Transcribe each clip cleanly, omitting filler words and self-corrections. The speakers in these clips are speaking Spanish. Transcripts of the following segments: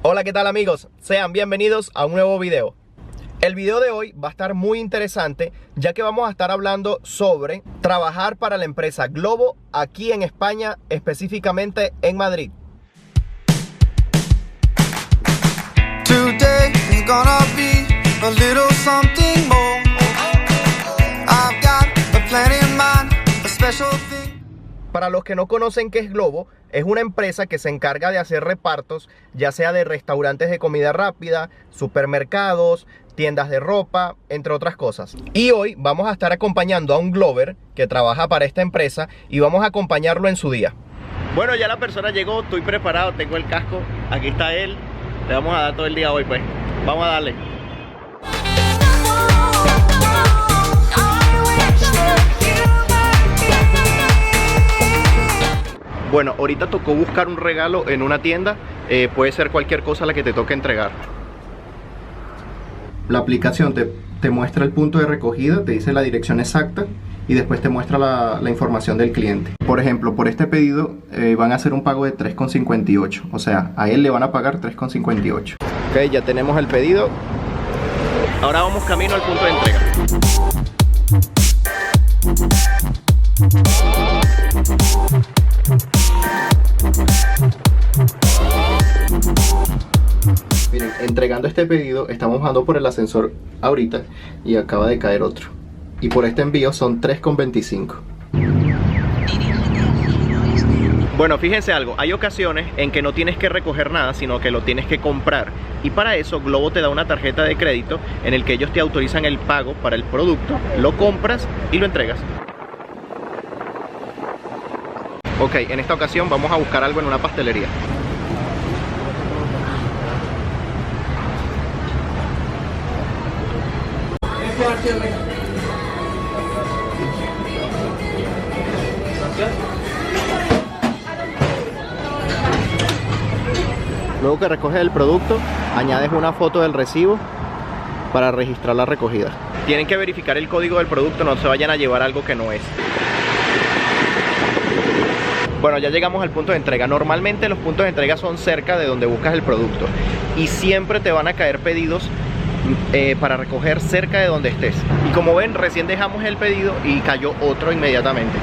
Hola, ¿qué tal amigos? Sean bienvenidos a un nuevo video. El video de hoy va a estar muy interesante, ya que vamos a estar hablando sobre trabajar para la empresa Glovo aquí en España, específicamente en Madrid. Today is gonna be a little something more. I've got a plan in mind, a special thing. Para los que no conocen qué es Glovo, es una empresa que se encarga de hacer repartos, ya sea de restaurantes de comida rápida, supermercados, tiendas de ropa, entre otras cosas. Y hoy vamos a estar acompañando a un Glover que trabaja para esta empresa y vamos a acompañarlo en su día. Bueno, ya la persona llegó, estoy preparado, tengo el casco, aquí está él. Le vamos a dar todo el día hoy, pues. Vamos a darle. Bueno, ahorita tocó buscar un regalo en una tienda. Puede ser cualquier cosa la que te toque entregar. La aplicación te muestra el punto de recogida, te dice la dirección exacta y después te muestra la información del cliente. Por ejemplo, por este pedido van a hacer un pago de 3,58. O sea, a él le van a pagar 3,58. Ok, ya tenemos el pedido. Ahora vamos camino al punto de entrega. Miren, entregando este pedido, estamos bajando por el ascensor ahorita y acaba de caer otro. Y por este envío son 3,25. Bueno, fíjense algo, hay ocasiones en que no tienes que recoger nada, sino que lo tienes que comprar. Y para eso Glovo te da una tarjeta de crédito en el que ellos te autorizan el pago para el producto, lo compras y lo entregas. Ok, en esta ocasión vamos a buscar algo en una pastelería. Luego que recoges el producto, añades una foto del recibo para registrar la recogida. Tienen que verificar el código del producto, no se vayan a llevar algo que no es. Bueno, ya llegamos al punto de entrega. Normalmente los puntos de entrega son cerca de donde buscas el producto y siempre te van a caer pedidos para recoger cerca de donde estés. Y como ven, recién dejamos el pedido y cayó otro inmediatamente.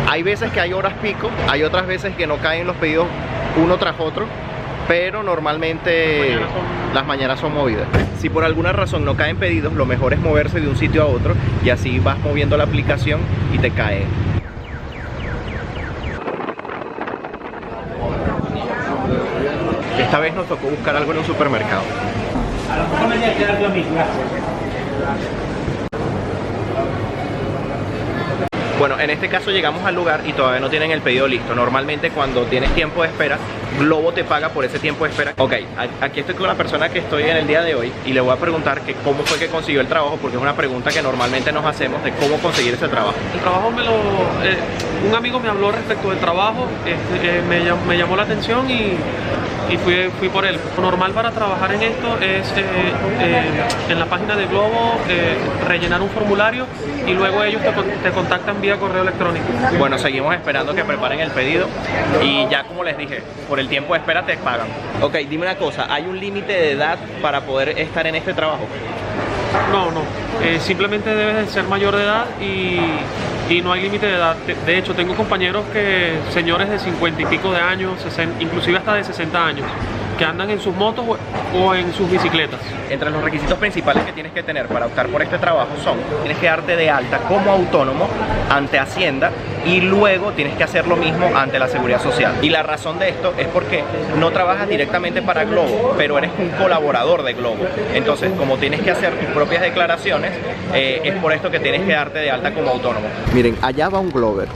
Hay veces que hay horas pico, hay otras veces que no caen los pedidos uno tras otro, pero normalmente las mañanas son movidas. Si por alguna razón no caen pedidos, lo mejor es moverse de un sitio a otro y así vas moviendo la aplicación y te cae. Esta vez nos tocó buscar algo en un supermercado. Bueno, en este caso llegamos al lugar y todavía no tienen el pedido listo. Normalmente cuando tienes tiempo de espera, Glovo te paga por ese tiempo de espera. Ok, aquí estoy con la persona que estoy en el día de hoy y le voy a preguntar que cómo fue que consiguió el trabajo, porque es una pregunta que normalmente nos hacemos de cómo conseguir ese trabajo. El trabajo un amigo me habló respecto del trabajo, me llamó la atención y fui por él. Lo normal para trabajar en esto es en la página de Glovo rellenar un formulario y luego ellos te contactan vía correo electrónico. Bueno, seguimos esperando que preparen el pedido y ya como les dije, por el tiempo de espera te pagan. Ok, dime una cosa, ¿hay un límite de edad para poder estar en este trabajo? No, simplemente debes de ser mayor de edad y no hay límite de edad. De hecho, tengo compañeros señores de 50 y pico de años, inclusive hasta de 60 años, que andan en sus motos o en sus bicicletas. Entre los requisitos principales que tienes que tener para optar por este trabajo tienes que darte de alta como autónomo ante Hacienda y luego tienes que hacer lo mismo ante la Seguridad Social. Y la razón de esto es porque no trabajas directamente para Glovo, pero eres un colaborador de Glovo. Entonces, como tienes que hacer tus propias declaraciones, es por esto que tienes que darte de alta como autónomo. Miren, allá va un Glover,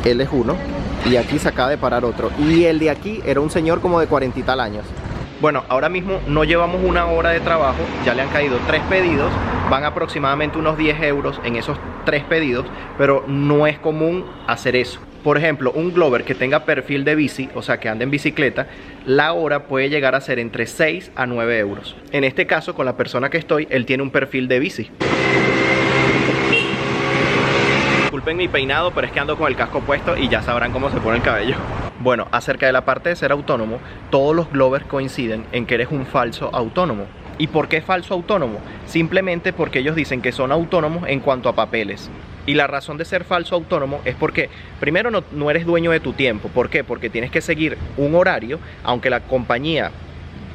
él es uno. Y aquí se acaba de parar otro. Y el de aquí era un señor como de 40 y tal años. Bueno, ahora mismo no llevamos una hora de trabajo. Ya le han caído 3 pedidos. Van aproximadamente unos 10 euros en esos 3 pedidos. Pero no es común hacer eso. Por ejemplo, un Glover que tenga perfil de bici, o sea que ande en bicicleta, la hora puede llegar a ser entre 6 a 9 euros. En este caso, con la persona que estoy, él tiene un perfil de bici. Disculpen mi peinado, pero es que ando con el casco puesto y ya sabrán cómo se pone el cabello. Bueno, acerca de la parte de ser autónomo, todos los Glovers coinciden en que eres un falso autónomo. ¿Y por qué falso autónomo? Simplemente porque ellos dicen que son autónomos en cuanto a papeles. Y la razón de ser falso autónomo es porque, primero, no eres dueño de tu tiempo. ¿Por qué? Porque tienes que seguir un horario, aunque la compañía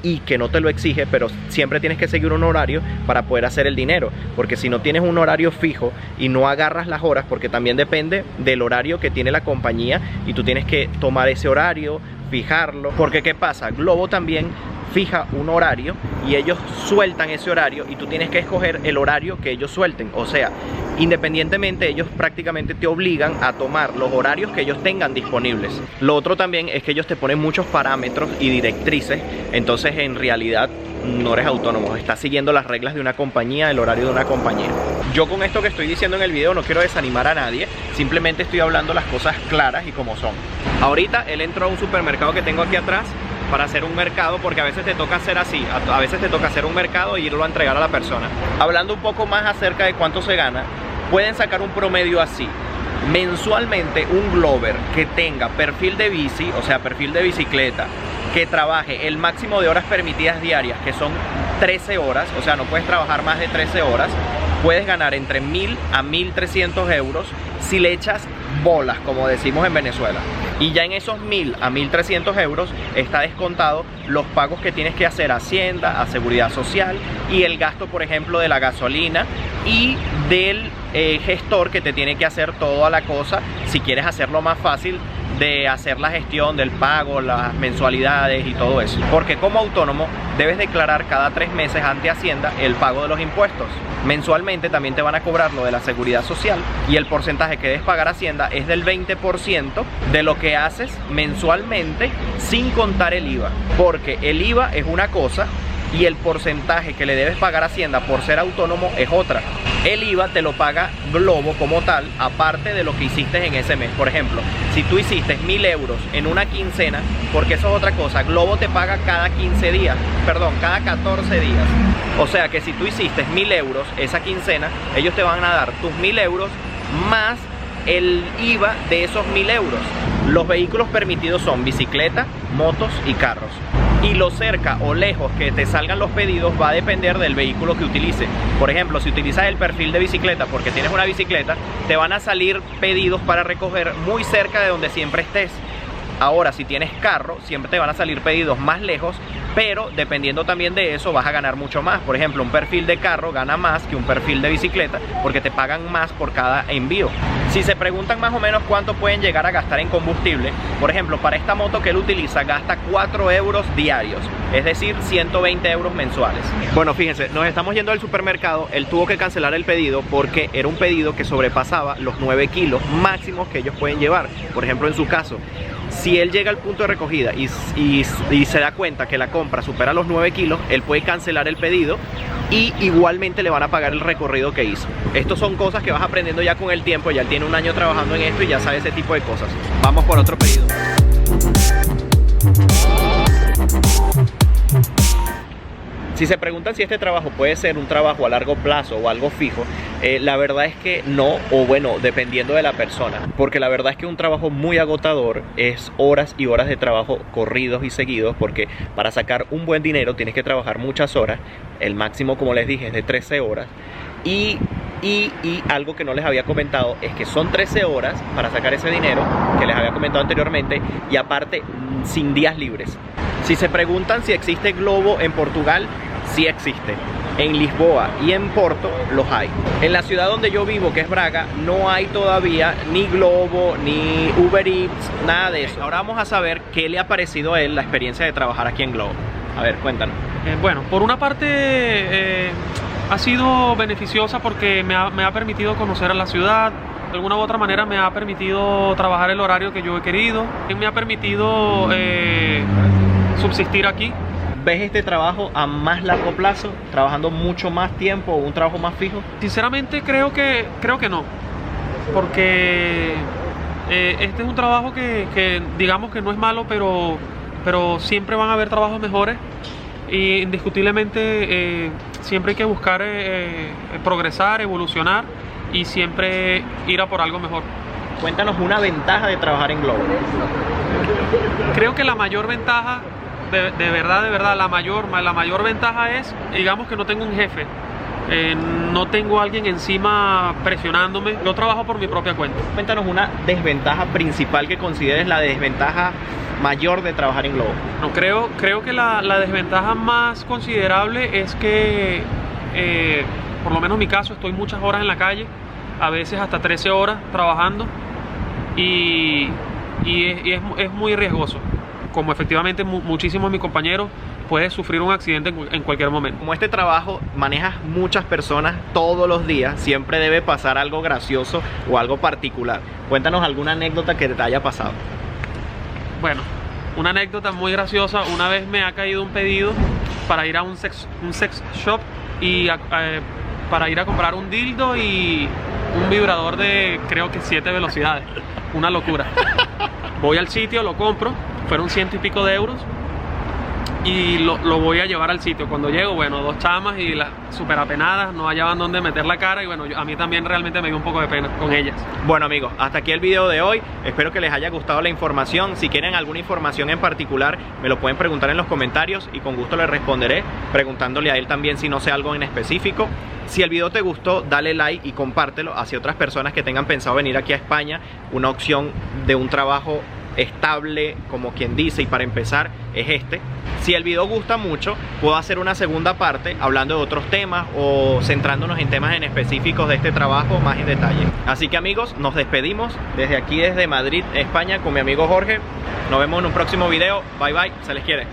y que no te lo exige, pero siempre tienes que seguir un horario para poder hacer el dinero, porque si no tienes un horario fijo y no agarras las horas, porque también depende del horario que tiene la compañía y tú tienes que tomar ese horario, fijarlo, porque ¿qué pasa? Globo también fija un horario y ellos sueltan ese horario y tú tienes que escoger el horario que ellos suelten. O sea, independientemente, ellos prácticamente te obligan a tomar los horarios que ellos tengan disponibles. Lo otro también es que ellos te ponen muchos parámetros y directrices, entonces en realidad no eres autónomo, estás siguiendo las reglas de una compañía, el horario de una compañía. Yo con esto que estoy diciendo en el video no quiero desanimar a nadie, simplemente estoy hablando las cosas claras y como son. Ahorita él entró a un supermercado que tengo aquí atrás para hacer un mercado, porque a veces te toca hacer así, a veces te toca hacer un mercado e irlo a entregar a la persona. Hablando un poco más acerca de cuánto se gana, pueden sacar un promedio así. Mensualmente un Glover que tenga perfil de bici, o sea perfil de bicicleta, que trabaje el máximo de horas permitidas diarias, que son 13 horas, o sea no puedes trabajar más de 13 horas, puedes ganar entre 1.000 a 1.300 euros si le echas bolas, como decimos en Venezuela. Y ya en esos 1.000 a 1.300 euros está descontado los pagos que tienes que hacer a Hacienda, a Seguridad Social y el gasto, por ejemplo, de la gasolina y del gestor que te tiene que hacer toda la cosa si quieres hacerlo más fácil de hacer la gestión del pago, las mensualidades y todo eso. Porque como autónomo debes declarar cada 3 meses ante Hacienda el pago de los impuestos. Mensualmente también te van a cobrar lo de la Seguridad Social y el porcentaje que debes pagar a Hacienda es del 20% de lo que haces mensualmente sin contar el IVA. Porque el IVA es una cosa y el porcentaje que le debes pagar a Hacienda por ser autónomo es otra. El IVA te lo paga Globo como tal, aparte de lo que hiciste en ese mes. Por ejemplo, si tú hiciste 1.000 euros en una quincena, porque eso es otra cosa, Globo te paga cada 15 días, perdón, cada 14 días. O sea que si tú hiciste 1.000 euros esa quincena, ellos te van a dar tus 1.000 euros más el IVA de esos 1.000 euros. Los vehículos permitidos son bicicleta, motos y carros. Y lo cerca o lejos que te salgan los pedidos va a depender del vehículo que utilices. Por ejemplo, si utilizas el perfil de bicicleta porque tienes una bicicleta, te van a salir pedidos para recoger muy cerca de donde siempre estés. Ahora, si tienes carro, siempre te van a salir pedidos más lejos, pero dependiendo también de eso vas a ganar mucho más. Por ejemplo, un perfil de carro gana más que un perfil de bicicleta porque te pagan más por cada envío. Si se preguntan más o menos cuánto pueden llegar a gastar en combustible, por ejemplo, para esta moto que él utiliza gasta 4 euros diarios, es decir, 120 euros mensuales. Bueno, fíjense, nos estamos yendo al supermercado, él tuvo que cancelar el pedido porque era un pedido que sobrepasaba los 9 kilos máximos que ellos pueden llevar. Por ejemplo, en su caso, si él llega al punto de recogida y se da cuenta que la compra supera los 9 kilos, él puede cancelar el pedido y igualmente le van a pagar el recorrido que hizo. Estos son cosas que vas aprendiendo ya con el tiempo, ya él tiene un año trabajando en esto y ya sabe ese tipo de cosas. Vamos por otro pedido. Si se preguntan si este trabajo puede ser un trabajo a largo plazo o algo fijo, la verdad es que no, o bueno, dependiendo de la persona. Porque la verdad es que un trabajo muy agotador es horas y horas de trabajo corridos y seguidos, porque para sacar un buen dinero tienes que trabajar muchas horas. El máximo, como les dije, es de 13 horas. Y algo que no les había comentado es que son 13 horas para sacar ese dinero que les había comentado anteriormente, y aparte sin días libres. Si se preguntan si existe Globo en Portugal, sí existe. En Lisboa y en Porto los hay. En la ciudad donde yo vivo, que es Braga, no hay todavía ni Globo, ni Uber Eats, nada de eso. Ahora vamos a saber qué le ha parecido a él la experiencia de trabajar aquí en Globo. A ver, cuéntanos. Bueno, por una parte ha sido beneficiosa porque me ha permitido conocer a la ciudad. De alguna u otra manera me ha permitido trabajar el horario que yo he querido. Me ha permitido subsistir aquí. ¿Ves este trabajo a más largo plazo, trabajando mucho más tiempo o un trabajo más fijo? Sinceramente creo que no, porque este es un trabajo que digamos que no es malo, pero siempre van a haber trabajos mejores y indiscutiblemente siempre hay que buscar progresar, evolucionar y siempre ir a por algo mejor. Cuéntanos una ventaja de trabajar en Globo. Creo que la mayor ventaja, de verdad, la mayor ventaja es, digamos, que no tengo un jefe. No tengo a alguien encima presionándome. Yo trabajo por mi propia cuenta. Cuéntanos una desventaja principal que consideres la desventaja mayor de trabajar en Globo. No, creo que la desventaja más considerable es que, por lo menos en mi caso, estoy muchas horas en la calle, a veces hasta 13 horas trabajando, y es muy riesgoso. Como efectivamente muchísimos de mis compañeros, puedes sufrir un accidente en cualquier momento. Como este trabajo manejas muchas personas todos los días, siempre debe pasar algo gracioso o algo particular. Cuéntanos alguna anécdota que te haya pasado. Bueno, una anécdota muy graciosa. Una vez me ha caído un pedido para ir a un sex shop y para ir a comprar un dildo y un vibrador de creo que 7 velocidades. Una locura. Voy al sitio, lo compro, fueron 100 y pico de euros y lo voy a llevar al sitio. Cuando llego, bueno, 2 chamas y las súper apenadas, no hallaban dónde meter la cara, y bueno, a mí también realmente me dio un poco de pena con ellas. Bueno amigos, hasta aquí el video de hoy. Espero que les haya gustado la información. Si quieren alguna información en particular, me lo pueden preguntar en los comentarios y con gusto les responderé, preguntándole a él también si no sé algo en específico. Si el video te gustó, dale like y compártelo hacia otras personas que tengan pensado venir aquí a España. Una opción de un trabajo estable, como quien dice, y para empezar es este. Si el video gusta mucho, puedo hacer una segunda parte hablando de otros temas o centrándonos en temas en específicos de este trabajo más en detalle. Así que amigos, nos despedimos desde aquí, desde Madrid, España, con mi amigo Jorge. Nos vemos en un próximo video. Bye bye, se les quiere.